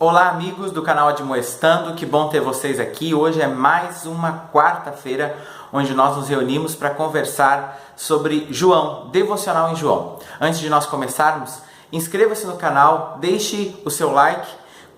Olá amigos do canal Admoestando, que bom ter vocês aqui. Hoje é mais uma quarta-feira onde nós nos reunimos para conversar sobre João, devocional em João. Antes de nós começarmos, inscreva-se no canal, deixe o seu like,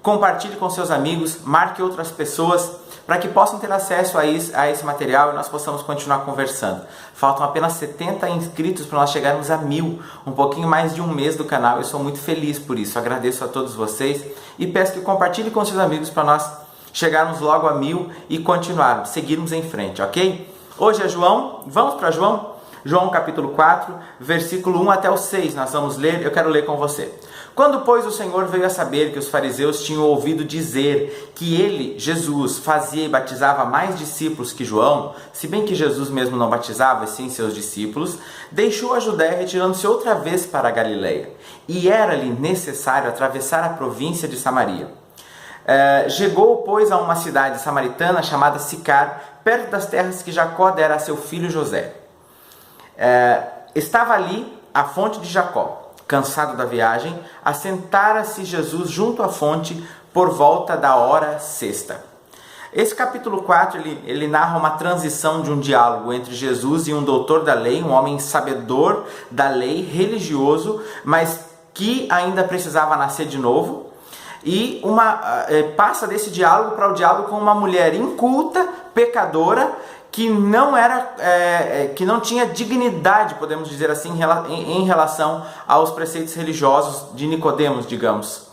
compartilhe com seus amigos, marque outras pessoas para que possam ter acesso a esse material e nós possamos continuar conversando. Faltam apenas 70 inscritos para nós chegarmos a 1000, um pouquinho mais de um mês do canal. Eu sou muito feliz por isso, agradeço a todos vocês e peço que compartilhe com seus amigos para nós chegarmos logo a 1000 e continuarmos, seguirmos em frente, ok? Hoje é João, vamos para João? João capítulo 4, versículo 1 até o 6, nós vamos ler, eu quero ler com você. Quando, pois, o Senhor veio a saber que os fariseus tinham ouvido dizer que ele, Jesus, fazia e batizava mais discípulos que João, se bem que Jesus mesmo não batizava, sim seus discípulos, deixou a Judéia retirando-se outra vez para a Galileia. E era-lhe necessário atravessar a província de Samaria. Chegou, pois, a uma cidade samaritana chamada Sicar, perto das terras que Jacó dera a seu filho José. Estava ali a fonte de Jacó. Cansado da viagem, assentara-se Jesus junto à fonte por volta da hora sexta. Esse capítulo 4, ele narra uma transição de um diálogo entre Jesus e um doutor da lei, um homem sabedor da lei, religioso, mas que ainda precisava nascer de novo. E passa desse diálogo para o diálogo com uma mulher inculta, pecadora, que não tinha dignidade, podemos dizer assim, em relação aos preceitos religiosos de Nicodemos, digamos.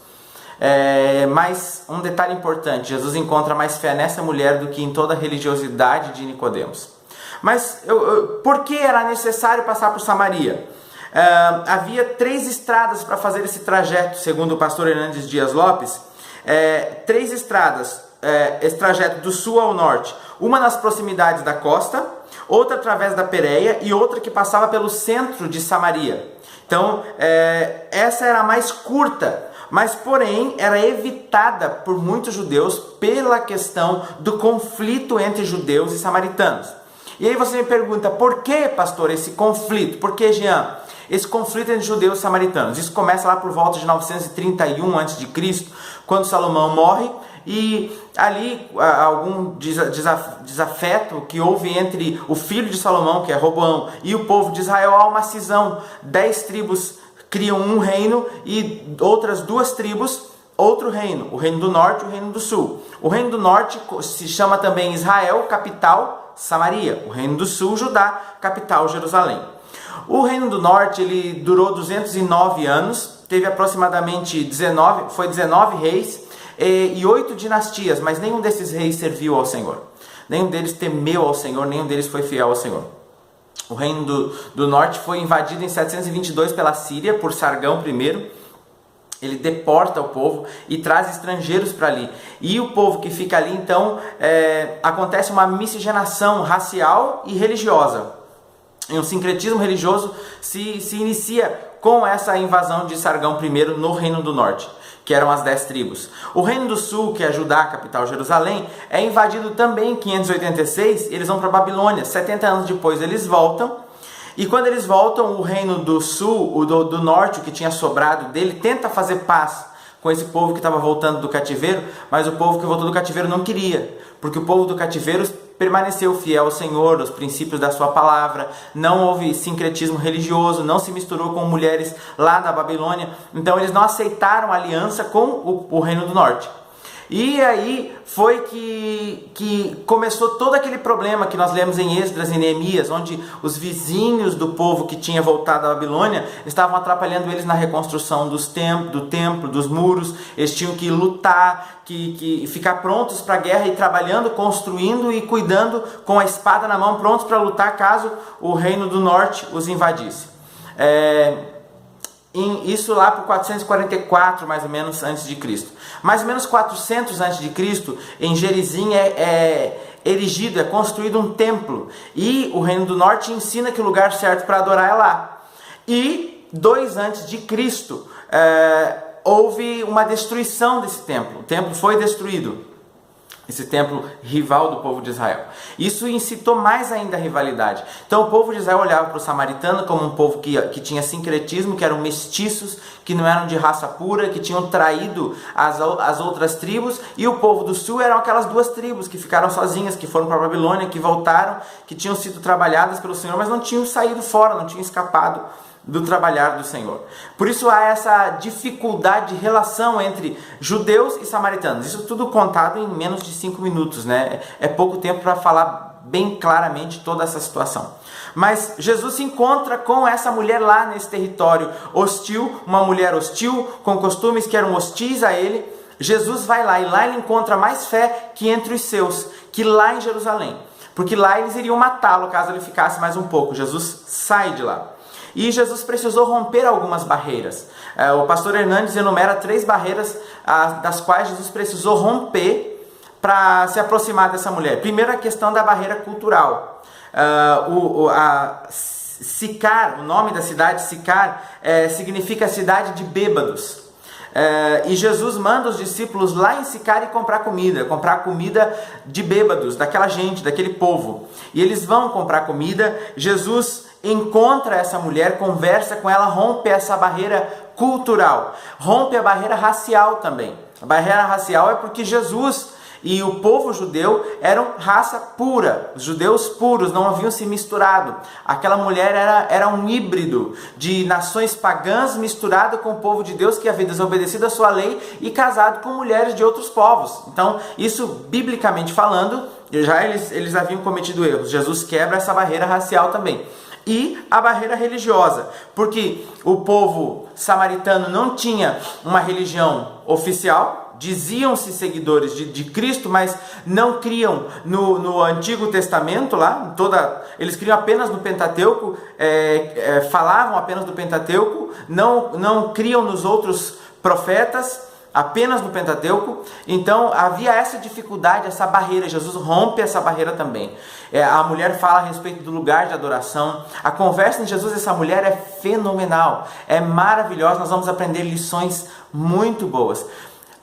Mas um detalhe importante, Jesus encontra mais fé nessa mulher do que em toda a religiosidade de Nicodemos. Mas por que era necessário passar por Samaria? Havia 3 estradas para fazer esse trajeto, segundo o pastor Hernandes Dias Lopes. 3 estradas, esse trajeto do sul ao norte. Uma nas proximidades da costa, outra através da Pérea e outra que passava pelo centro de Samaria. Então, essa era a mais curta, mas porém era evitada por muitos judeus pela questão do conflito entre judeus e samaritanos. E aí você me pergunta, por que, pastor, esse conflito? Por que, Jean? Esse conflito entre judeus e samaritanos. Isso começa lá por volta de 931 a.C., quando Salomão morre. E ali algum desafeto que houve entre o filho de Salomão, que é Roboão, e o povo de Israel, há uma cisão. 10 tribos criam um reino e outras 2 tribos outro reino, o reino do norte e o reino do sul. O reino do norte se chama também Israel, capital Samaria. O reino do sul, Judá, capital Jerusalém. O reino do norte ele durou 209 anos, teve aproximadamente 19 reis, e 8 dinastias, mas nenhum desses reis serviu ao Senhor. Nenhum deles temeu ao Senhor, nenhum deles foi fiel ao Senhor. O reino do norte foi invadido em 722 pela Síria, por Sargão I. Ele deporta o povo e traz estrangeiros para ali. E o povo que fica ali, então, acontece uma miscigenação racial e religiosa. E um sincretismo religioso se inicia com essa invasão de Sargão I no reino do norte, que eram as 10 tribos. O reino do sul, que é Judá, capital Jerusalém, é invadido também em 586, eles vão para a Babilônia. 70 anos depois eles voltam, e quando eles voltam, o reino do sul, do norte, o que tinha sobrado dele, tenta fazer paz com esse povo que estava voltando do cativeiro, mas o povo que voltou do cativeiro não queria, porque o povo do cativeiro permaneceu fiel ao Senhor, aos princípios da sua palavra, não houve sincretismo religioso, não se misturou com mulheres lá da Babilônia, então eles não aceitaram a aliança com o reino do norte. E aí foi que começou todo aquele problema que nós lemos em Esdras e Neemias, onde os vizinhos do povo que tinha voltado da Babilônia estavam atrapalhando eles na reconstrução do templo, dos muros. Eles tinham que lutar, que ficar prontos para a guerra e trabalhando, construindo e cuidando com a espada na mão, prontos para lutar caso o reino do norte os invadisse. Isso lá por 444 mais ou menos antes de Cristo. Mais ou menos 400 antes de Cristo, em Gerizim é construído um templo, e o reino do norte ensina que o lugar certo para adorar é lá. E 2 antes de Cristo houve uma destruição desse templo. O templo foi destruído. esse templo rival do povo de Israel. Isso incitou mais ainda a rivalidade. Então o povo de Israel olhava para o samaritano como um povo que tinha sincretismo, que eram mestiços, que não eram de raça pura, que tinham traído as outras tribos, e o povo do sul eram aquelas duas tribos que ficaram sozinhas, que foram para a Babilônia, que voltaram, que tinham sido trabalhadas pelo Senhor, mas não tinham saído fora, não tinham escapado do trabalhar do Senhor. Por isso há essa dificuldade de relação entre judeus e samaritanos. Isso tudo contado em menos de 5 minutos, né? É pouco tempo para falar bem claramente toda essa situação. Mas Jesus se encontra com essa mulher lá nesse território hostil, uma mulher hostil, com costumes que eram hostis a ele. Jesus vai lá, e lá ele encontra mais fé que entre os seus, que lá em Jerusalém. Porque lá eles iriam matá-lo caso ele ficasse mais um pouco. Jesus sai de lá. E Jesus precisou romper algumas barreiras. O pastor Hernandes enumera 3 barreiras das quais Jesus precisou romper para se aproximar dessa mulher. Primeiro, a questão da barreira cultural. Sicar, o nome da cidade, Sicar, significa cidade de bêbados. E Jesus manda os discípulos lá em Sicar e comprar comida de bêbados, daquela gente, daquele povo. E eles vão comprar comida. Jesus encontra essa mulher, conversa com ela, rompe essa barreira cultural, rompe a barreira racial também. A barreira racial é porque Jesus e o povo judeu eram raça pura, os judeus puros, não haviam se misturado. Aquela mulher era um híbrido de nações pagãs misturado com o povo de Deus que havia desobedecido a sua lei e casado com mulheres de outros povos. Então, isso, biblicamente falando, já eles haviam cometido erros. Jesus quebra essa barreira racial também. E a barreira religiosa, porque o povo samaritano não tinha uma religião oficial, diziam-se seguidores de Cristo, mas não criam no Antigo Testamento, lá, eles criam apenas no Pentateuco, falavam apenas do Pentateuco, não criam nos outros profetas, apenas no Pentateuco. Então havia essa dificuldade, essa barreira. Jesus rompe essa barreira também. A mulher fala a respeito do lugar de adoração. A conversa em Jesus dessa mulher é fenomenal, é maravilhosa. Nós vamos aprender lições muito boas.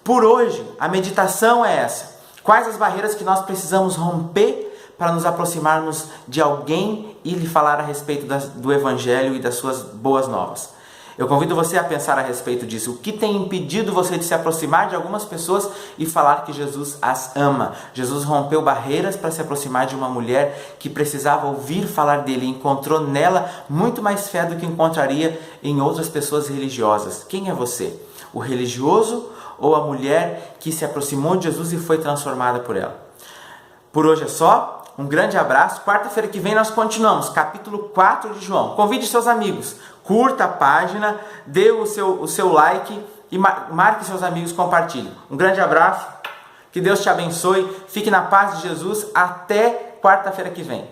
Por hoje, a meditação é essa. Quais as barreiras que nós precisamos romper para nos aproximarmos de alguém e lhe falar a respeito do Evangelho e das suas boas novas? Eu convido você a pensar a respeito disso. O que tem impedido você de se aproximar de algumas pessoas e falar que Jesus as ama? Jesus rompeu barreiras para se aproximar de uma mulher que precisava ouvir falar dele e encontrou nela muito mais fé do que encontraria em outras pessoas religiosas. Quem é você? O religioso ou a mulher que se aproximou de Jesus e foi transformada por ela? Por hoje é só. Um grande abraço. Quarta-feira que vem nós continuamos, capítulo 4 de João. Convide seus amigos, curta a página, dê o seu like e marque seus amigos, compartilhe. Um grande abraço, que Deus te abençoe, fique na paz de Jesus, até quarta-feira que vem.